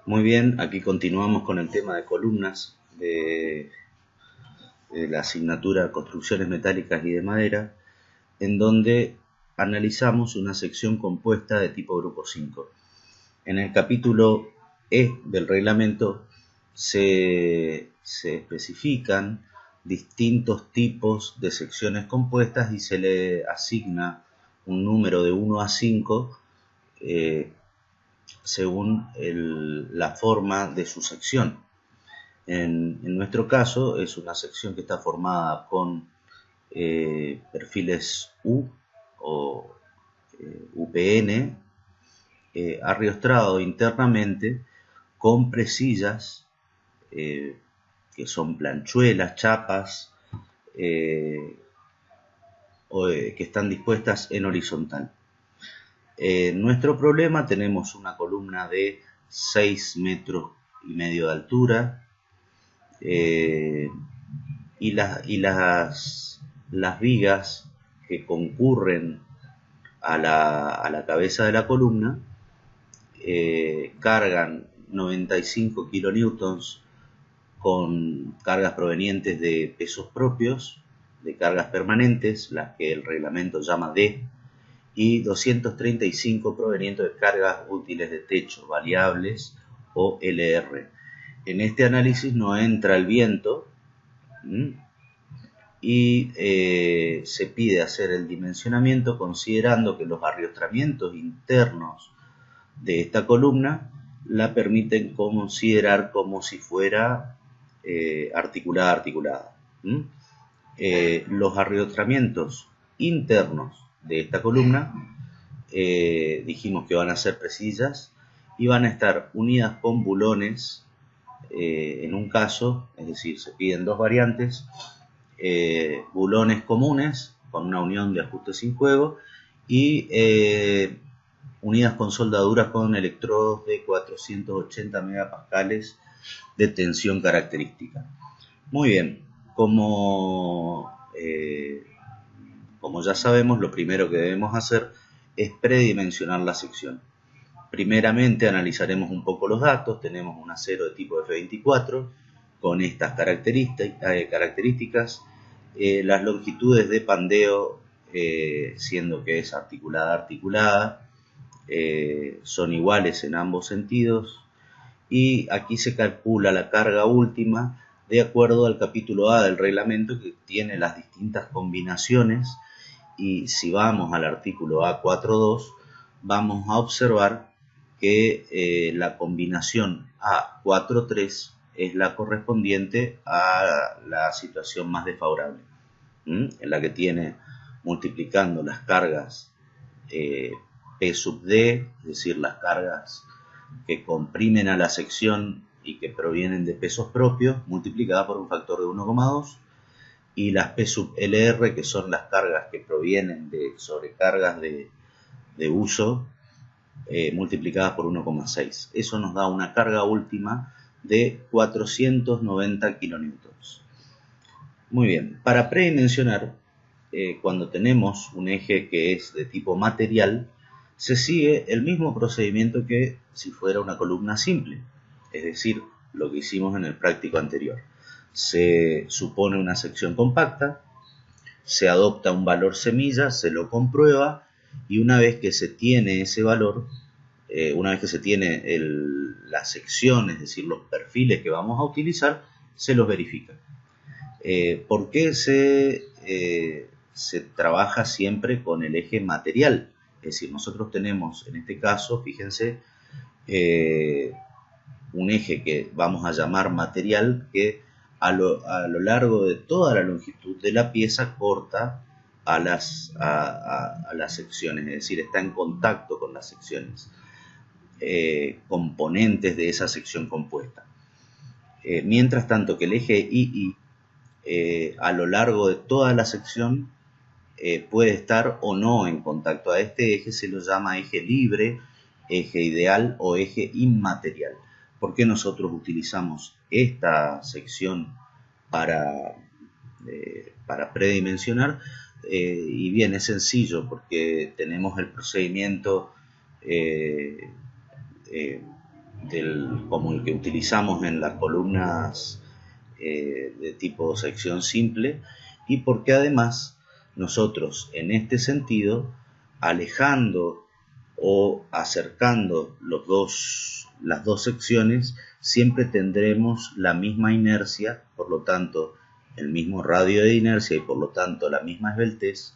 Muy bien, aquí continuamos con el tema de columnas de la asignatura Construcciones Metálicas y de Madera, en donde analizamos una sección compuesta de tipo grupo 5. En el capítulo E del reglamento se especifican distintos tipos de secciones compuestas y se le asigna un número de 1 a 5 según la forma de su sección. En nuestro caso es una sección que está formada con perfiles U o UPN, arriostrado internamente con presillas que son planchuelas, chapas, eh, que están dispuestas en horizontal. En nuestro problema tenemos una columna de 6 metros y medio de altura, y las vigas que concurren a la cabeza de la columna cargan 95 kilonewtons con cargas provenientes de pesos propios, de cargas permanentes, las que el reglamento llama D, y 235 provenientes de cargas útiles de techo, variables o LR. En este análisis no entra el viento, y se pide hacer el dimensionamiento considerando que los arriostramientos internos de esta columna la permiten considerar como si fuera articulada. Los arriostramientos internos de esta columna dijimos que van a ser presillas y van a estar unidas con bulones en un caso, es decir, se piden dos variantes, bulones comunes con una unión de ajuste sin juego y unidas con soldaduras con electrodos de 480 megapascales de tensión característica. Muy bien, como ya sabemos, lo primero que debemos hacer es predimensionar la sección. Primeramente analizaremos un poco los datos. Tenemos un acero de tipo F24 con estas características. Las longitudes de pandeo, siendo que es articulada, son iguales en ambos sentidos. Y aquí se calcula la carga última de acuerdo al capítulo A del reglamento, que tiene las distintas combinaciones. Y si vamos al artículo A42, vamos a observar que la combinación A43 es la correspondiente a la situación más desfavorable, en la que tiene, multiplicando las cargas P sub D, es decir, las cargas que comprimen a la sección y que provienen de pesos propios, multiplicadas por un factor de 1,2, y las P sub LR, que son las cargas que provienen de sobrecargas de uso, multiplicadas por 1,6. Eso nos da una carga última de 490 kilonewtons. Muy bien, para predimensionar, cuando tenemos un eje que es de tipo material, se sigue el mismo procedimiento que si fuera una columna simple, es decir, lo que hicimos en el práctico anterior. Se supone una sección compacta, se adopta un valor semilla, se lo comprueba, y una vez que se tiene ese valor, una vez que se tiene la sección, es decir, los perfiles que vamos a utilizar, se los verifica. ¿Por qué se trabaja siempre con el eje material? Es decir, nosotros tenemos, en este caso, fíjense, un eje que vamos a llamar material, que a lo largo de toda la longitud de la pieza corta a las secciones, es decir, está en contacto con las secciones componentes de esa sección compuesta. Mientras tanto que el eje II, a lo largo de toda la sección, puede estar o no en contacto. A este eje se lo llama eje libre, eje ideal o eje inmaterial. ¿Por qué nosotros utilizamos esta sección para predimensionar? Y bien, es sencillo, porque tenemos el procedimiento como el que utilizamos en las columnas de tipo sección simple, y porque además nosotros en este sentido, alejando o acercando las dos secciones, siempre tendremos la misma inercia, por lo tanto el mismo radio de inercia y por lo tanto la misma esbeltez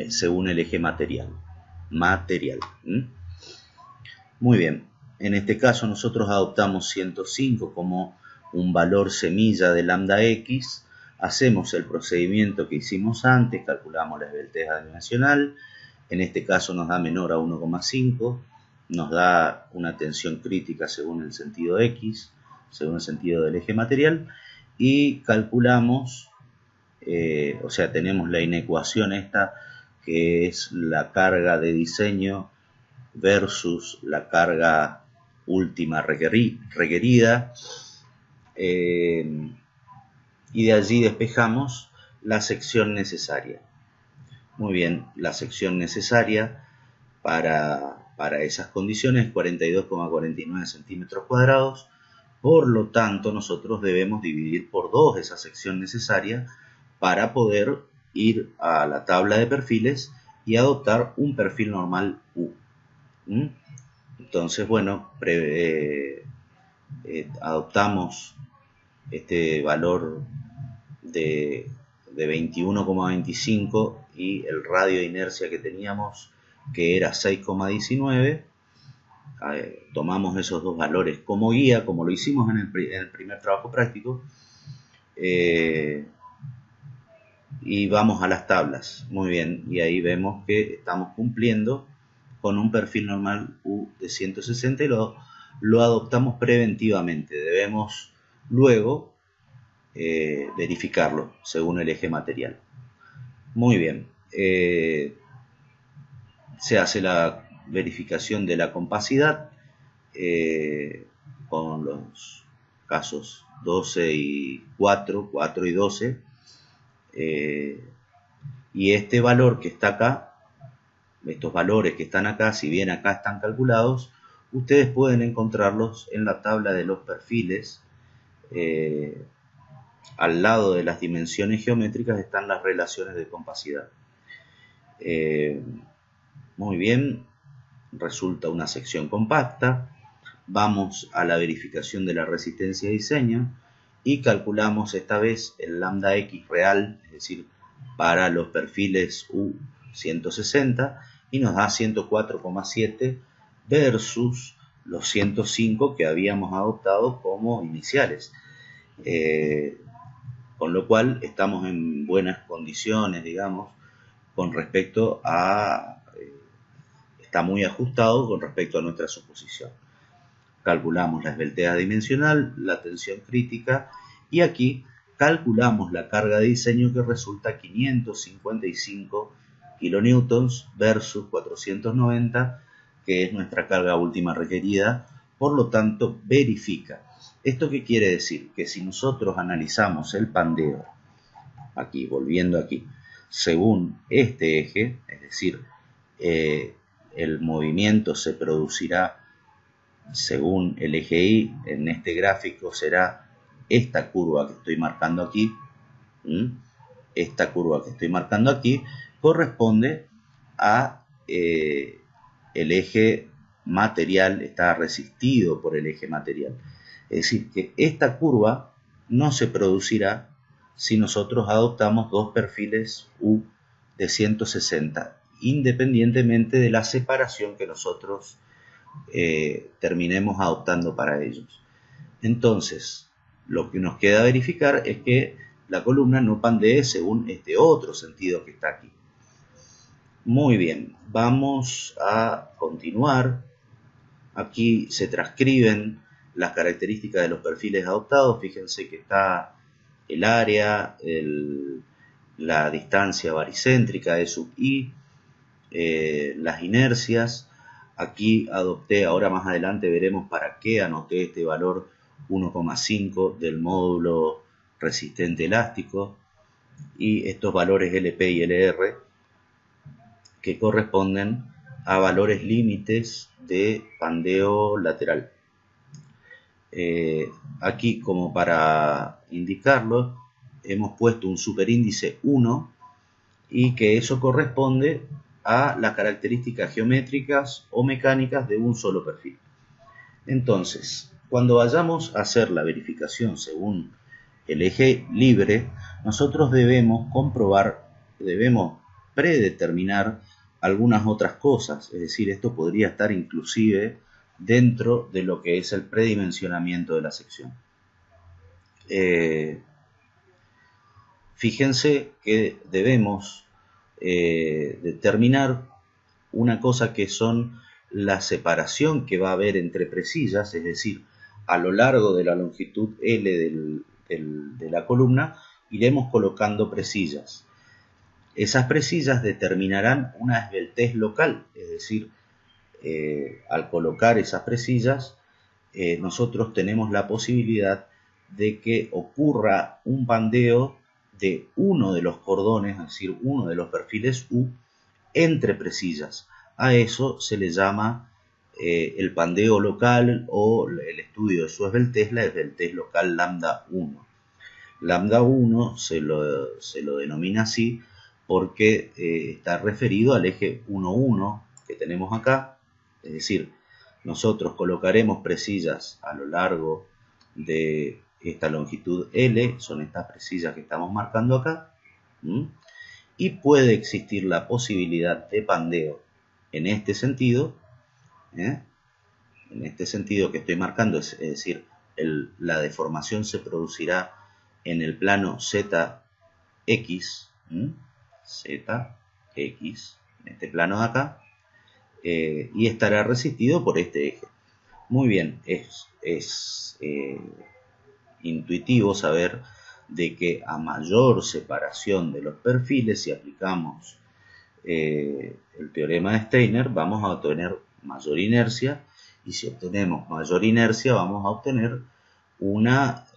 según el eje material. Muy bien, en este caso nosotros adoptamos 105 como un valor semilla de lambda x, hacemos el procedimiento que hicimos antes, calculamos la esbeltez adimensional, en este caso nos da menor a 1,5, nos da una tensión crítica según el sentido x, según el sentido del eje material, y calculamos, o sea, tenemos la inecuación esta, que es la carga de diseño versus la carga última requerida, y de allí despejamos la sección necesaria. Muy bien, la sección necesaria para esas condiciones es 42,49 centímetros cuadrados, por lo tanto nosotros debemos dividir por 2 esa sección necesaria para poder ir a la tabla de perfiles y adoptar un perfil normal U. Entonces, bueno, adoptamos este valor de 21,25 y el radio de inercia que teníamos, que era 6,19. Tomamos esos dos valores como guía, como lo hicimos en el primer trabajo práctico, y vamos a las tablas. Muy bien, y ahí vemos que estamos cumpliendo con un perfil normal U de 160 y lo adoptamos preventivamente. Debemos luego verificarlo según el eje material. Muy bien, se hace la verificación de la compacidad con los casos 12 y 4 y 12, y este valor que está acá, estos valores que están acá, si bien acá están calculados, ustedes pueden encontrarlos en la tabla de los perfiles. Al lado de las dimensiones geométricas están las relaciones de compacidad. Muy bien, resulta una sección compacta. Vamos a la verificación de la resistencia de diseño y calculamos esta vez el lambda x real, es decir, para los perfiles U160, y nos da 104,7 versus los 105 que habíamos adoptado como iniciales. Con lo cual estamos en buenas condiciones, digamos, con respecto a... está muy ajustado con respecto a nuestra suposición. Calculamos la esbeltez dimensional, la tensión crítica, y aquí calculamos la carga de diseño, que resulta 555 kilonewtons versus 490, que es nuestra carga última requerida. Por lo tanto, verifica. ¿Esto qué quiere decir? Que si nosotros analizamos el pandeo, aquí, volviendo aquí, según este eje, es decir, el movimiento se producirá según el eje Y, en este gráfico será esta curva que estoy marcando aquí. Esta curva que estoy marcando aquí corresponde a el eje material, está resistido por el eje material. Es decir, que esta curva no se producirá si nosotros adoptamos dos perfiles U de 160, independientemente de la separación que nosotros terminemos adoptando para ellos. Entonces, lo que nos queda verificar es que la columna no pandee según este otro sentido que está aquí. Muy bien, vamos a continuar. Aquí se transcriben las características de los perfiles adoptados. Fíjense que está el área, la distancia baricéntrica de sub I, las inercias. Aquí adopté, ahora más adelante veremos para qué anoté este valor 1,5 del módulo resistente elástico, y estos valores LP y LR que corresponden a valores límites de pandeo lateral. Aquí, como para indicarlo, hemos puesto un superíndice 1 y que eso corresponde a las características geométricas o mecánicas de un solo perfil. Entonces, cuando vayamos a hacer la verificación según el eje libre, nosotros debemos predeterminar algunas otras cosas, es decir, esto podría estar inclusive dentro de lo que es el predimensionamiento de la sección. Fíjense que debemos determinar una cosa que son la separación que va a haber entre presillas, es decir, a lo largo de la longitud L de la columna iremos colocando presillas. Esas presillas determinarán una esbeltez local, es decir, al colocar esas presillas nosotros tenemos la posibilidad de que ocurra un bandeo de uno de los cordones, es decir, uno de los perfiles U, entre presillas. A eso se le llama el pandeo local o el estudio de su esbeltez, la esbeltez local lambda 1. Lambda 1 se lo denomina así porque está referido al eje 1,1 que tenemos acá, es decir, nosotros colocaremos presillas a lo largo de esta longitud L, son estas presillas que estamos marcando acá, y puede existir la posibilidad de pandeo en este sentido, en este sentido que estoy marcando, es decir, la deformación se producirá en el plano ZX, ZX, en este plano de acá, y estará resistido por este eje. Muy bien, es intuitivo saber de que a mayor separación de los perfiles, si aplicamos el teorema de Steiner, vamos a obtener mayor inercia, y si obtenemos mayor inercia vamos a obtener una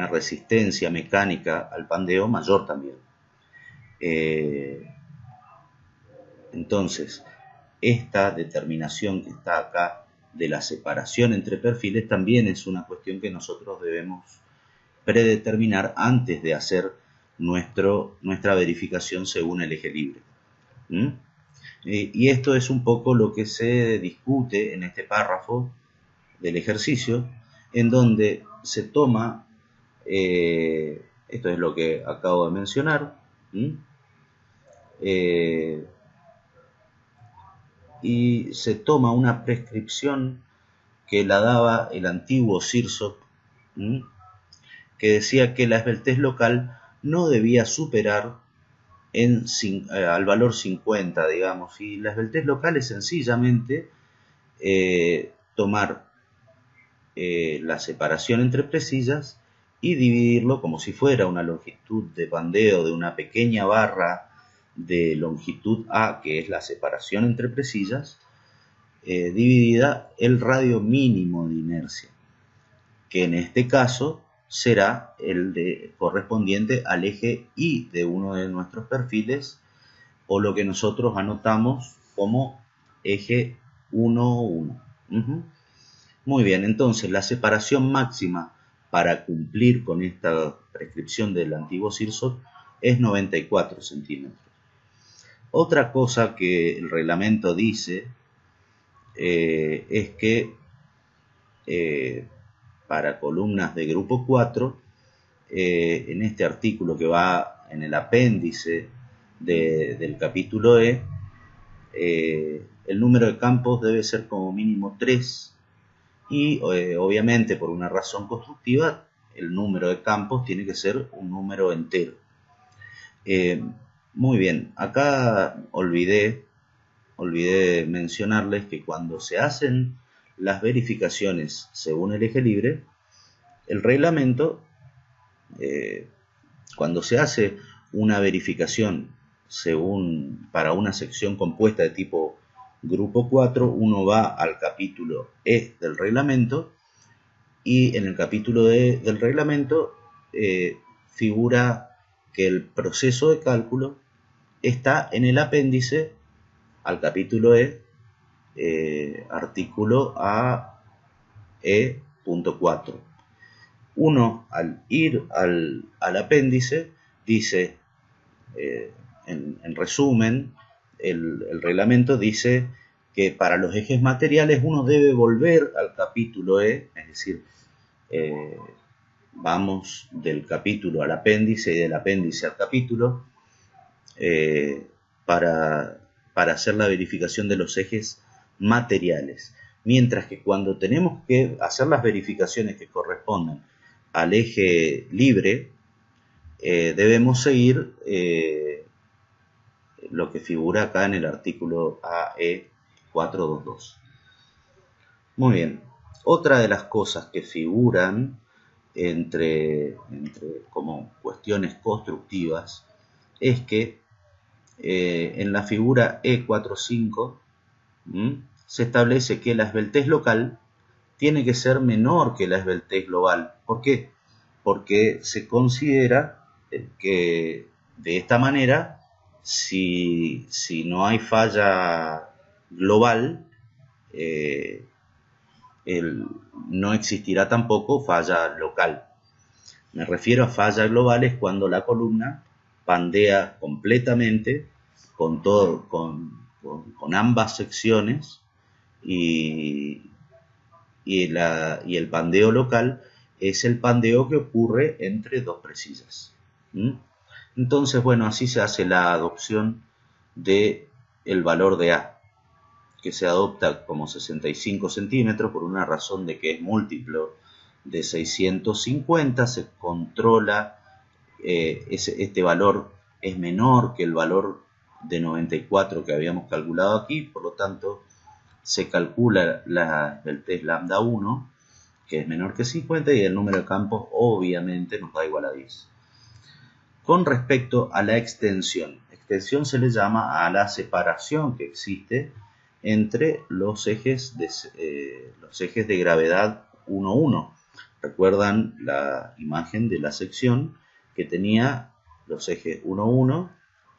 resistencia mecánica al pandeo mayor también. Entonces, esta determinación que está acá de la separación entre perfiles también es una cuestión que nosotros debemos predeterminar antes de hacer nuestra verificación según el eje libre. Y esto es un poco lo que se discute en este párrafo del ejercicio, en donde se toma, esto es lo que acabo de mencionar, y se toma una prescripción que la daba el antiguo Sirsov, que decía que la esbeltez local no debía superar al valor 50, digamos, y la esbeltez local es sencillamente tomar la separación entre presillas y dividirlo como si fuera una longitud de pandeo de una pequeña barra de longitud A, que es la separación entre presillas, dividida el radio mínimo de inercia, que en este caso será el correspondiente al eje Y de uno de nuestros perfiles, o lo que nosotros anotamos como eje 1,1. Muy bien, entonces la separación máxima para cumplir con esta prescripción del antiguo Sirsov es 94 centímetros. Otra cosa que el reglamento dice es que para columnas de grupo 4, en este artículo que va en el apéndice del capítulo E, el número de campos debe ser como mínimo 3 y obviamente por una razón constructiva el número de campos tiene que ser un número entero. Muy bien, acá olvidé mencionarles que cuando se hacen las verificaciones según el eje libre, el reglamento, cuando se hace una verificación para una sección compuesta de tipo grupo 4, uno va al capítulo E del reglamento, y en el capítulo E del reglamento figura que el proceso de cálculo está en el apéndice al capítulo E, artículo AE.4. Uno, al ir al apéndice, dice, en resumen, el reglamento dice que para los ejes materiales uno debe volver al capítulo E, es decir, vamos del capítulo al apéndice y del apéndice al capítulo, para hacer la verificación de los ejes materiales. Mientras que cuando tenemos que hacer las verificaciones que correspondan al eje libre, debemos seguir lo que figura acá en el artículo AE422. Muy bien. Otra de las cosas que figuran entre como cuestiones constructivas es que en la figura E45 se establece que la esbeltez local tiene que ser menor que la esbeltez global. ¿Por qué? Porque se considera que de esta manera, si no hay falla global, no existirá tampoco falla local. Me refiero a falla global es cuando la columna pandea completamente con ambas secciones y el pandeo local es el pandeo que ocurre entre dos presillas. Entonces, bueno, así se hace la adopción del valor de A, que se adopta como 65 centímetros por una razón de que es múltiplo de 650, se controla, este valor es menor que el valor de 94 que habíamos calculado aquí, por lo tanto se calcula el test lambda 1, que es menor que 50, y el número de campos obviamente nos da igual a 10. Con respecto a la extensión se le llama a la separación que existe entre los ejes de gravedad 1, 1. Recuerdan la imagen de la sección que tenía los ejes 1, 1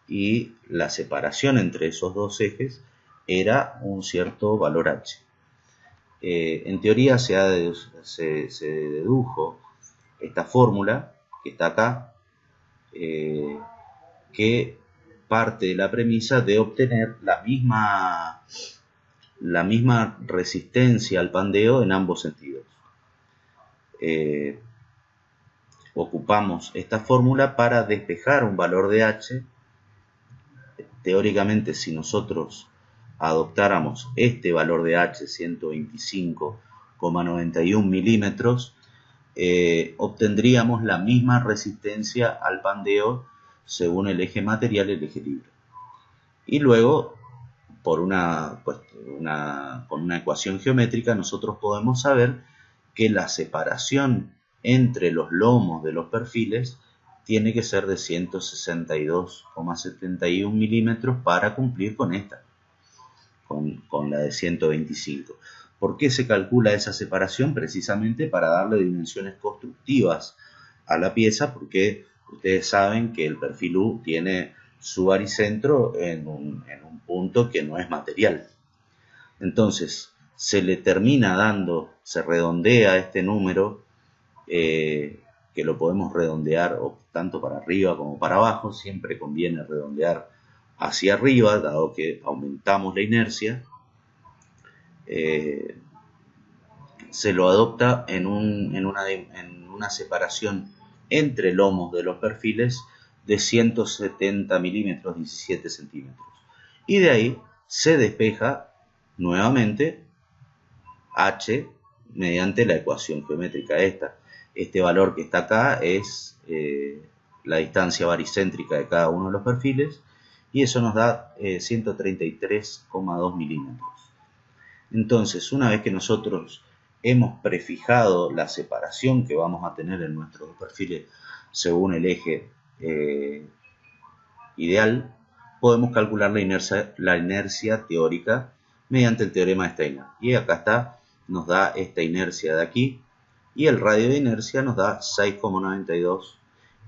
y la separación entre esos dos ejes era un cierto valor h. En teoría se dedujo esta fórmula que está acá, que parte de la premisa de obtener la misma resistencia al pandeo en ambos sentidos. Ocupamos esta fórmula para despejar un valor de h. Teóricamente, si nosotros adoptáramos este valor de h, 125,91 milímetros, obtendríamos la misma resistencia al pandeo según el eje material y el eje libre. Y luego, con una ecuación geométrica, nosotros podemos saber que la separación entre los lomos de los perfiles tiene que ser de 162,71 milímetros para cumplir con esta, con la de 125. ¿Por qué se calcula esa separación? Precisamente para darle dimensiones constructivas a la pieza, porque ustedes saben que el perfil U tiene su baricentro en un punto que no es material. Entonces, se le termina dando, se redondea este número, que lo podemos redondear tanto para arriba como para abajo. Siempre conviene redondear hacia arriba, dado que aumentamos la inercia. Se lo adopta en una separación entre lomos de los perfiles de 170 milímetros, 17 centímetros. Y de ahí se despeja nuevamente h mediante la ecuación geométrica esta. Este valor que está acá es la distancia baricéntrica de cada uno de los perfiles, y eso nos da 133,2 milímetros. Entonces, una vez que nosotros hemos prefijado la separación que vamos a tener en nuestros perfiles según el eje ideal, podemos calcular la inercia teórica mediante el teorema de Steiner. Y acá está, nos da esta inercia de aquí, y el radio de inercia nos da 6,92.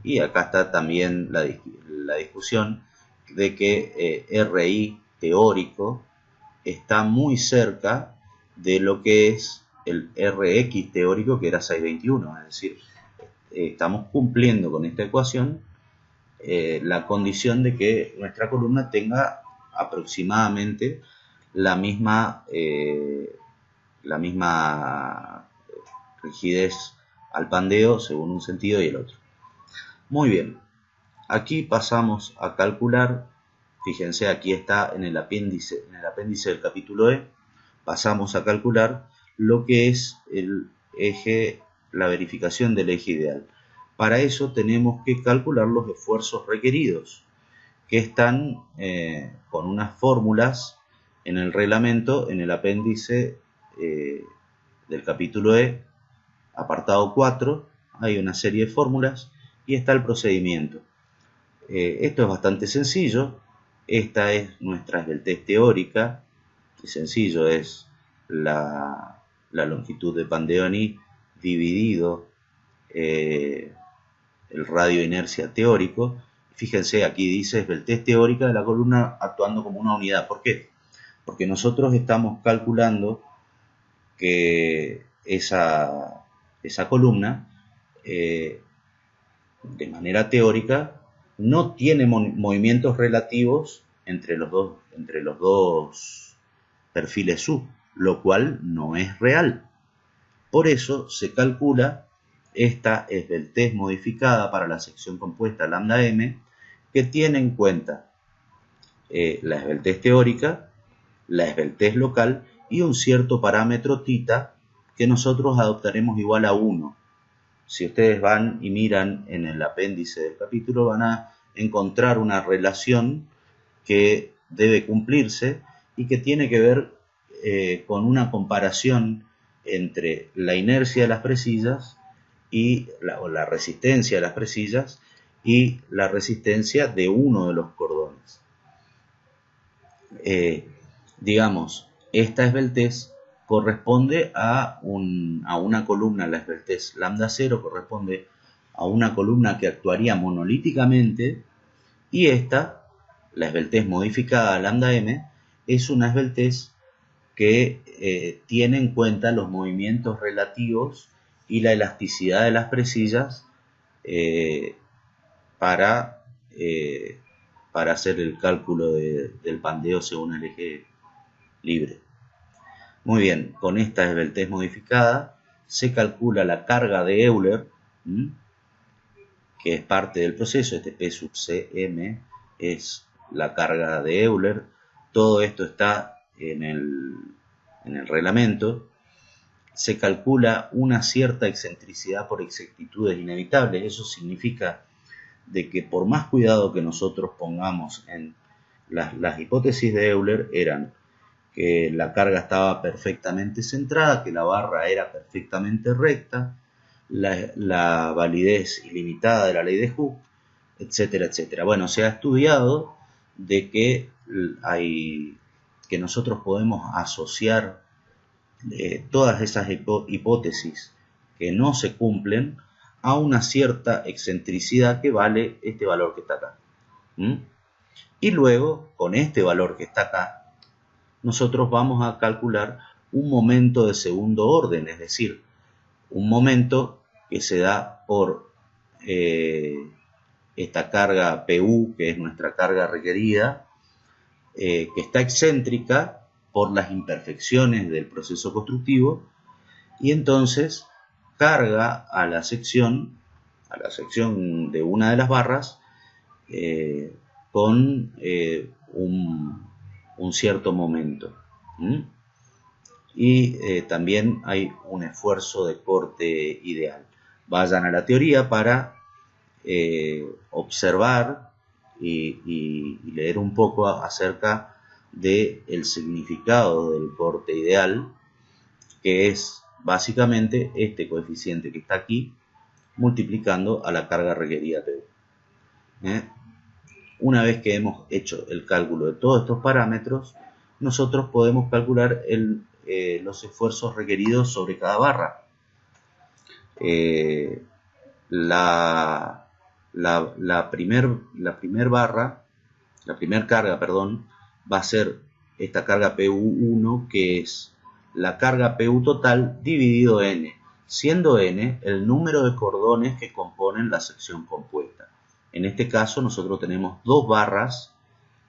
Y acá está también la discusión de que RI teórico está muy cerca de lo que es el Rx teórico, que era 621, es decir, estamos cumpliendo con esta ecuación la condición de que nuestra columna tenga aproximadamente la misma rigidez al pandeo según un sentido y el otro. Muy bien, aquí pasamos a calcular, fíjense, aquí está en el apéndice del capítulo E, pasamos a calcular lo que es el eje, la verificación del eje ideal. Para eso tenemos que calcular los esfuerzos requeridos, que están con unas fórmulas en el reglamento, en el apéndice del capítulo E, apartado 4, hay una serie de fórmulas y está el procedimiento. Esto es bastante sencillo. Esta es nuestra esbeltez teórica. Es sencillo, es la longitud de Pandeoni dividido el radio de inercia teórico. Fíjense, aquí dice esbeltez teórica de la columna actuando como una unidad. ¿Por qué? Porque nosotros estamos calculando que esa columna de manera teórica no tiene movimientos relativos entre los dos perfiles sub, lo cual no es real. Por eso se calcula esta esbeltez modificada para la sección compuesta lambda m, que tiene en cuenta la esbeltez teórica, la esbeltez local y un cierto parámetro θ que nosotros adoptaremos igual a 1. Si ustedes van y miran en el apéndice del capítulo, van a encontrar una relación que debe cumplirse y que tiene que ver con una comparación entre la inercia de las presillas y la resistencia de las presillas y la resistencia de uno de los cordones. Digamos, esta esbeltez corresponde a una columna, la esbeltez lambda 0 corresponde a una columna que actuaría monolíticamente, y esta, la esbeltez modificada lambda m, es una esbeltez que tiene en cuenta los movimientos relativos y la elasticidad de las presillas para hacer el cálculo del pandeo según el eje libre. Muy bien, con esta esbeltez modificada se calcula la carga de Euler, que es parte del proceso. Este P sub Cm es la carga de Euler. Todo esto está en el reglamento. Se calcula una cierta excentricidad por exactitudes inevitables. Eso significa de que por más cuidado que nosotros pongamos en las hipótesis de Euler, eran que la carga estaba perfectamente centrada, que la barra era perfectamente recta, la validez ilimitada de la ley de Hooke, etcétera, etcétera. Bueno, se ha estudiado de que nosotros podemos asociar todas esas hipótesis que no se cumplen a una cierta excentricidad que vale este valor que está acá. Y luego, con este valor que está acá, nosotros vamos a calcular un momento de segundo orden, es decir, un momento que se da por esta carga PU, que es nuestra carga requerida, que está excéntrica por las imperfecciones del proceso constructivo, y entonces carga a la sección de una de las barras con un cierto momento. Y también hay un esfuerzo de corte ideal. Vayan a la teoría para observar y leer un poco acerca del significado del corte ideal, que es básicamente este coeficiente que está aquí multiplicando a la carga requerida PU. Una vez que hemos hecho el cálculo de todos estos parámetros, nosotros podemos calcular los esfuerzos requeridos sobre cada barra. La primer carga, va a ser esta carga PU1, que es la carga PU total dividido N, siendo N el número de cordones que componen la sección compuesta. En este caso nosotros tenemos dos barras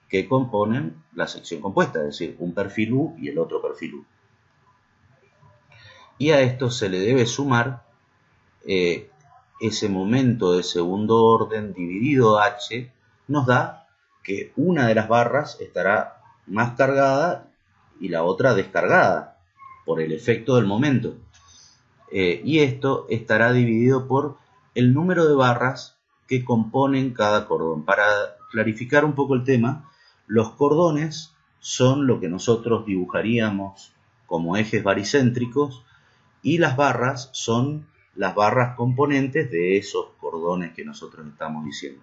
que componen la sección compuesta, es decir, un perfil U y el otro perfil U. Y a esto se le debe sumar ese momento de segundo orden dividido H, nos da que una de las barras estará más cargada y la otra descargada por el efecto del momento. Y esto estará dividido por el número de barras que componen cada cordón. Para clarificar un poco el tema, los cordones son lo que nosotros dibujaríamos como ejes baricéntricos y las barras son las barras componentes de esos cordones que nosotros estamos diciendo.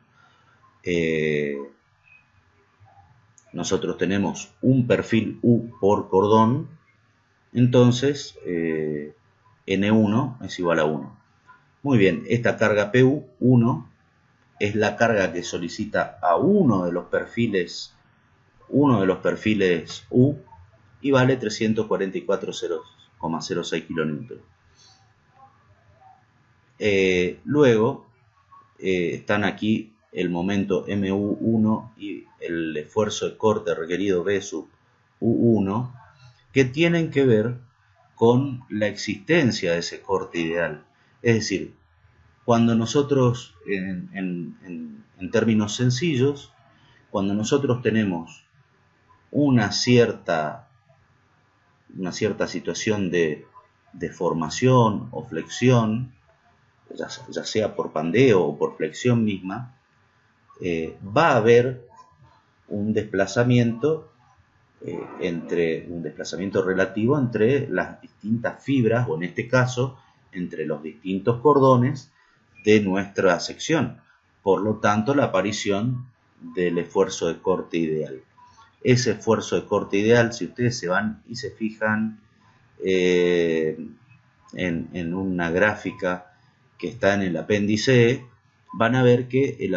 Nosotros tenemos un perfil U por cordón, entonces N1 es igual a 1. Muy bien, esta carga PU1 es la carga que solicita a uno de los perfiles U y vale 344,06 kilonewton. Luego están aquí el momento MU1 y el esfuerzo de corte requerido B sub U1, que tienen que ver con la existencia de ese corte ideal. Es decir, cuando nosotros, en términos sencillos, cuando nosotros tenemos una cierta situación de deformación o flexión, ya sea por pandeo o por flexión misma, va a haber un desplazamiento relativo entre las distintas fibras, o en este caso entre los distintos cordones de nuestra sección. Por lo tanto, la aparición del esfuerzo de corte ideal. Ese esfuerzo de corte ideal, si ustedes se van y se fijan en una gráfica que está en el apéndice E, van a ver que el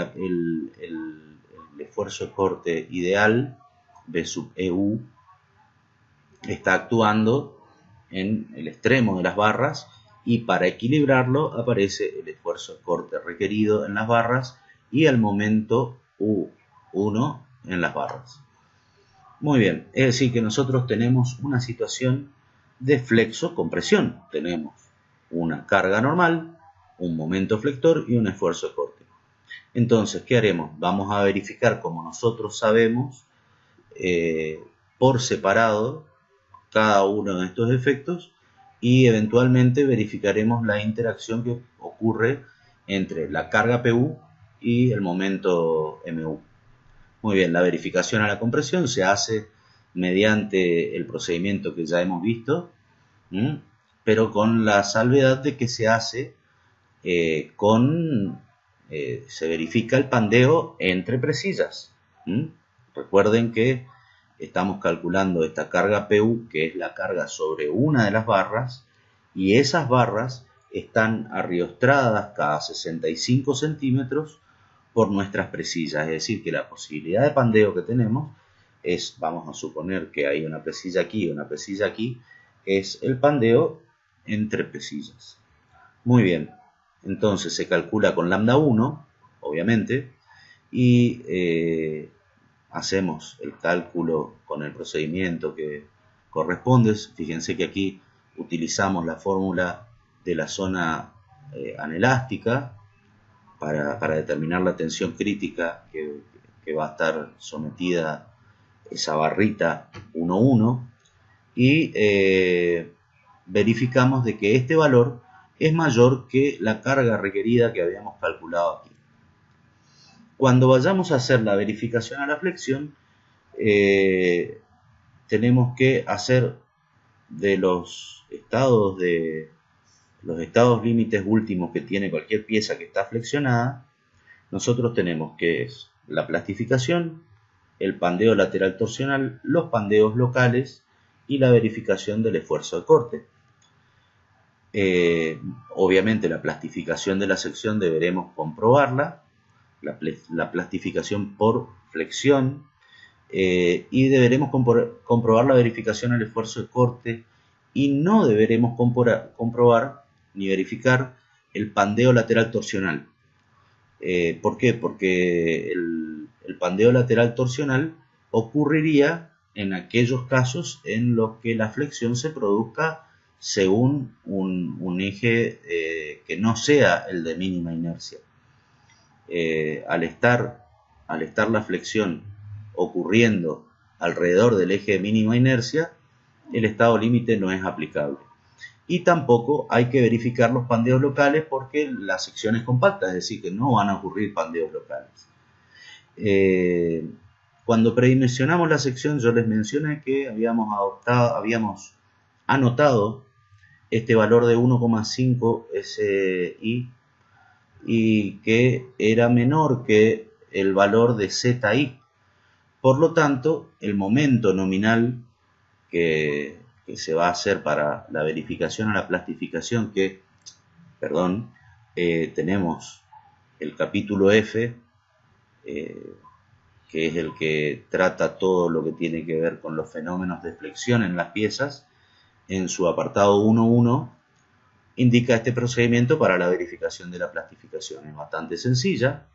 esfuerzo de corte ideal B sub EU está actuando en el extremo de las barras, y para equilibrarlo aparece el esfuerzo de corte requerido en las barras y el momento U1 en las barras. Muy bien, es decir que nosotros tenemos una situación de flexo-compresión. Tenemos una carga normal, un momento flector y un esfuerzo de corte. Entonces, ¿qué haremos? Vamos a verificar, como nosotros sabemos, por separado cada uno de estos efectos, y eventualmente verificaremos la interacción que ocurre entre la carga PU y el momento MU. Muy bien, la verificación a la compresión se hace mediante el procedimiento que ya hemos visto, pero con la salvedad de que se hace se verifica el pandeo entre presillas. Recuerden que estamos calculando esta carga PU, que es la carga sobre una de las barras, y esas barras están arriostradas cada 65 centímetros por nuestras presillas. Es decir, que la posibilidad de pandeo que tenemos es, vamos a suponer que hay una presilla aquí y una presilla aquí, es el pandeo entre presillas. Muy bien, entonces se calcula con lambda 1, obviamente, y hacemos el cálculo con el procedimiento que corresponde. Fíjense que aquí utilizamos la fórmula de la zona anelástica para determinar la tensión crítica que va a estar sometida esa barrita 1,1, y verificamos de que este valor es mayor que la carga requerida que habíamos calculado aquí. Cuando vayamos a hacer la verificación a la flexión, tenemos que hacer de los estados límites últimos que tiene cualquier pieza que está flexionada. Nosotros tenemos que es la plastificación, el pandeo lateral torsional, los pandeos locales y la verificación del esfuerzo de corte. Obviamente la plastificación de la sección deberemos comprobarla, la plastificación por flexión, y deberemos comprobar la verificación al esfuerzo de corte y no deberemos comprobar ni verificar el pandeo lateral torsional. ¿Por qué? Porque el pandeo lateral torsional ocurriría en aquellos casos en los que la flexión se produzca según un eje que no sea el de mínima inercia. Al estar la flexión ocurriendo alrededor del eje de mínima inercia, el estado límite no es aplicable. Y tampoco hay que verificar los pandeos locales porque la sección es compacta, es decir, que no van a ocurrir pandeos locales. Cuando predimensionamos la sección, yo les mencioné que habíamos anotado este valor de 1,5 SI y que era menor que el valor de ZI. Por lo tanto, el momento nominal que se va a hacer para la verificación a la plastificación, tenemos el capítulo F, que es el que trata todo lo que tiene que ver con los fenómenos de flexión en las piezas. En su apartado 1.1 indica este procedimiento para la verificación de la plastificación. Es bastante sencilla,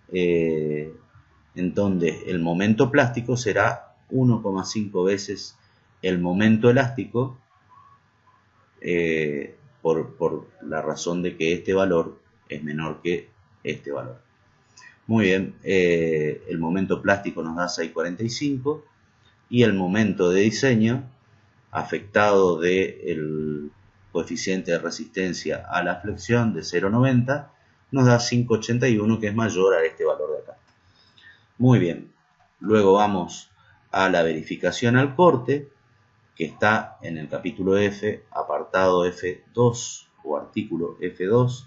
en donde el momento plástico será 1,5 veces el momento elástico, por la razón de que este valor es menor que este valor. Muy bien, el momento plástico nos da 6,45 y el momento de diseño afectado del coeficiente de resistencia a la flexión de 0,90 nos da 5,81, que es mayor a este valor de acá. Muy bien, luego vamos a la verificación al corte, que está en el capítulo F, apartado F2 o artículo F2,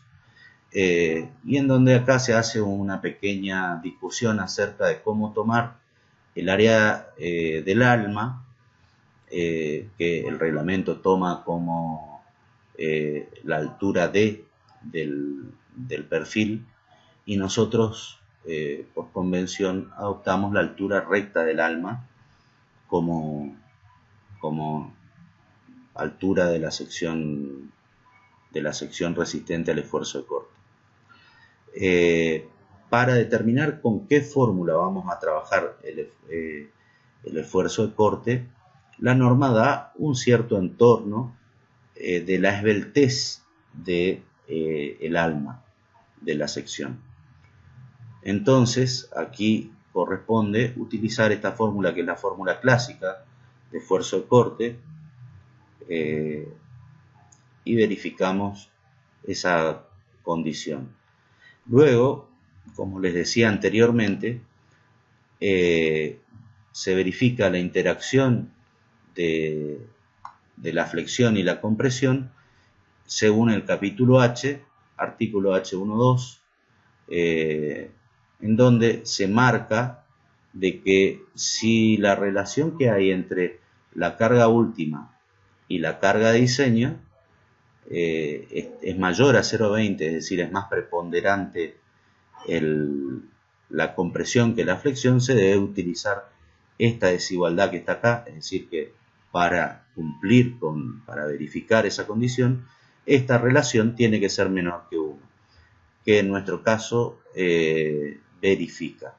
y en donde acá se hace una pequeña discusión acerca de cómo tomar el área del alma, que el reglamento toma como la altura D del perfil, y nosotros por convención adoptamos la altura recta del alma como altura de la sección resistente al esfuerzo de corte. Para determinar con qué fórmula vamos a trabajar el esfuerzo de corte, la norma da un cierto entorno de la esbeltez del alma de la sección. Entonces, aquí corresponde utilizar esta fórmula, que es la fórmula clásica de esfuerzo de corte, y verificamos esa condición. Luego, como les decía anteriormente, se verifica la interacción de la flexión y la compresión según el capítulo H, artículo H1.2, en donde se marca de que si la relación que hay entre la carga última y la carga de diseño es mayor a 0,20, es decir, es más preponderante la compresión que la flexión, se debe utilizar esta desigualdad que está acá, es decir, que para verificar esa condición, esta relación tiene que ser menor que 1, que en nuestro caso verifica.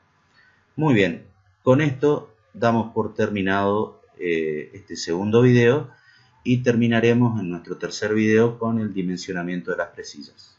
Muy bien, con esto damos por terminado este segundo video y terminaremos en nuestro tercer video con el dimensionamiento de las presillas.